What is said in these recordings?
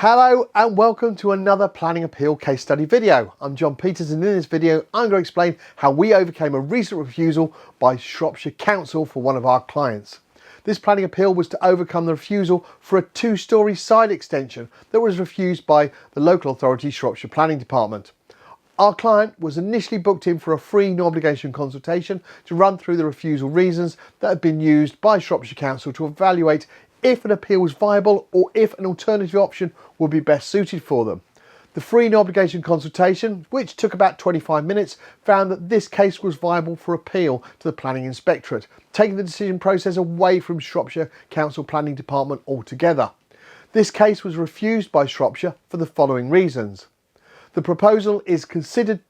Hello and welcome to another planning appeal case study video. I'm John Peters, and in this video I'm going to explain how we overcame a recent refusal by Shropshire Council for one of our clients. This planning appeal was to overcome the refusal for a two-storey side extension that was refused by the local authority Shropshire Planning Department. Our client was initially booked in for a free no obligation consultation to run through the refusal reasons that had been used by Shropshire Council to evaluate if an appeal was viable or if an alternative option would be best suited for them. The free no obligation consultation, which took about 25 minutes, found that this case was viable for appeal to the Planning Inspectorate, taking the decision process away from Shropshire Council Planning Department altogether. This case was refused by Shropshire for the following reasons. The proposal is considered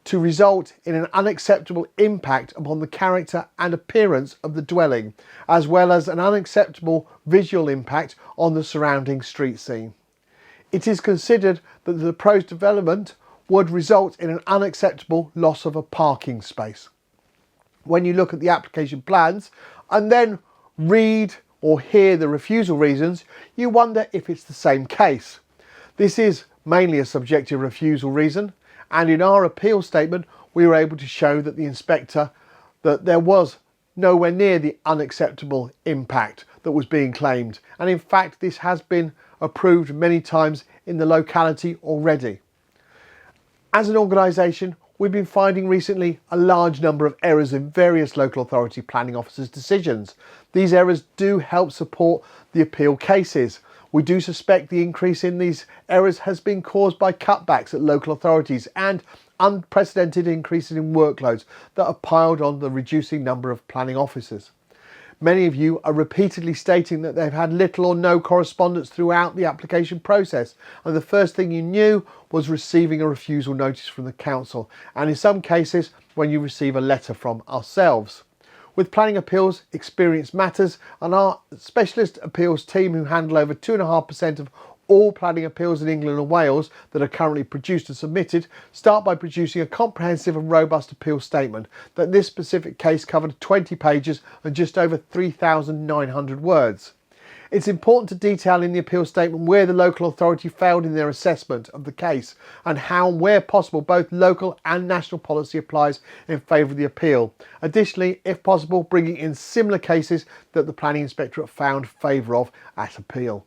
to result in an unacceptable impact upon the character and appearance of the dwelling, as well as an unacceptable visual impact on the surrounding street scene. It is considered that the proposed development would result in an unacceptable loss of a parking space. When you look at the application plans and then read or hear the refusal reasons, you wonder if it's the same case. This is mainly a subjective refusal reason, and in our appeal statement we were able to show that the inspector that there was nowhere near the unacceptable impact that was being claimed, and in fact this has been approved many times in the locality already. As an organisation, we've been finding recently a large number of errors in various local authority planning officers' decisions. These errors do help support the appeal cases. We do suspect the increase in these errors has been caused by cutbacks at local authorities and unprecedented increases in workloads that are piled on the reducing number of planning officers. Many of you are repeatedly stating that they've had little or no correspondence throughout the application process, and the first thing you knew was receiving a refusal notice from the council, and in some cases when you receive a letter from ourselves. With planning appeals, experience matters, and our specialist appeals team, who handle over 2.5% of all planning appeals in England and Wales that are currently produced and submitted, start by producing a comprehensive and robust appeal statement that this specific case covered 20 pages and just over 3,900 words. It's important to detail in the appeal statement where the local authority failed in their assessment of the case and how, where possible, both local and national policy applies in favour of the appeal. Additionally, if possible, bringing in similar cases that the Planning Inspectorate found favour of at appeal.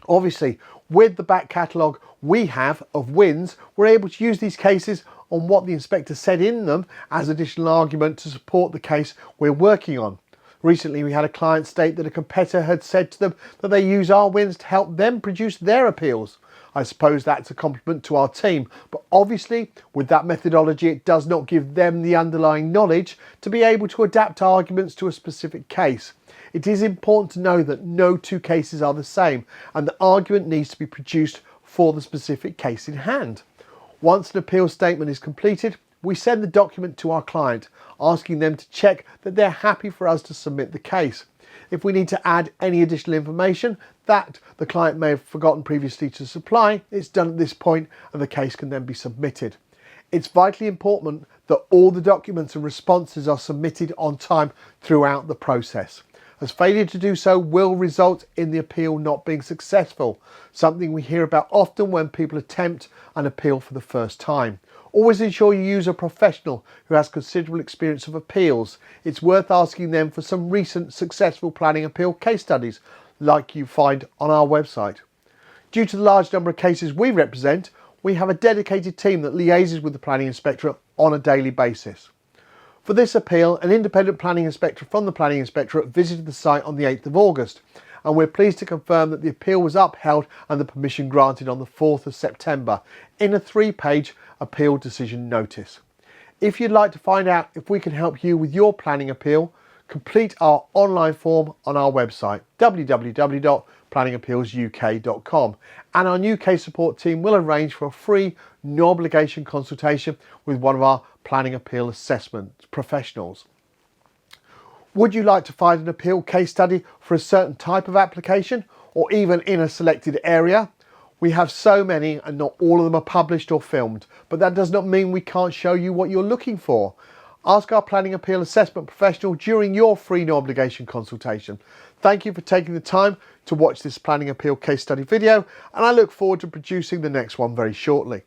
Obviously, with the back catalogue we have of wins, we're able to use these cases on what the inspector said in them as additional argument to support the case we're working on. Recently we had a client state that a competitor had said to them that they use our wins to help them produce their appeals. I suppose that's a compliment to our team, but obviously with that methodology it does not give them the underlying knowledge to be able to adapt arguments to a specific case. It is important to know that no two cases are the same, and the argument needs to be produced for the specific case in hand. Once an appeal statement is completed, we send the document to our client, asking them to check that they're happy for us to submit the case. If we need to add any additional information that the client may have forgotten previously to supply, it's done at this point and the case can then be submitted. It's vitally important that all the documents and responses are submitted on time throughout the process, as failure to do so will result in the appeal not being successful, something we hear about often when people attempt an appeal for the first time. Always ensure you use a professional who has considerable experience of appeals. It's worth asking them for some recent successful planning appeal case studies like you find on our website. Due to the large number of cases we represent, we have a dedicated team that liaises with the Planning Inspectorate on a daily basis. For this appeal, an independent planning inspector from the Planning Inspectorate visited the site on the 8th of August, and we're pleased to confirm that the appeal was upheld and the permission granted on the 4th of September in a 3-page appeal decision notice. If you'd like to find out if we can help you with your planning appeal, complete our online form on our website www.planningappealsuk.com, and our new case support team will arrange for a free no obligation consultation with one of our planning appeal assessment professionals. Would you like to find an appeal case study for a certain type of application or even in a selected area? We have so many and not all of them are published or filmed, but that does not mean we can't show you what you're looking for. Ask our planning appeal assessment professional during your free no obligation consultation. Thank you for taking the time to watch this planning appeal case study video, and I look forward to producing the next one very shortly.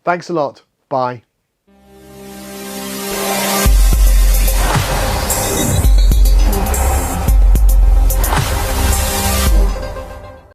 Thanks a lot. Bye.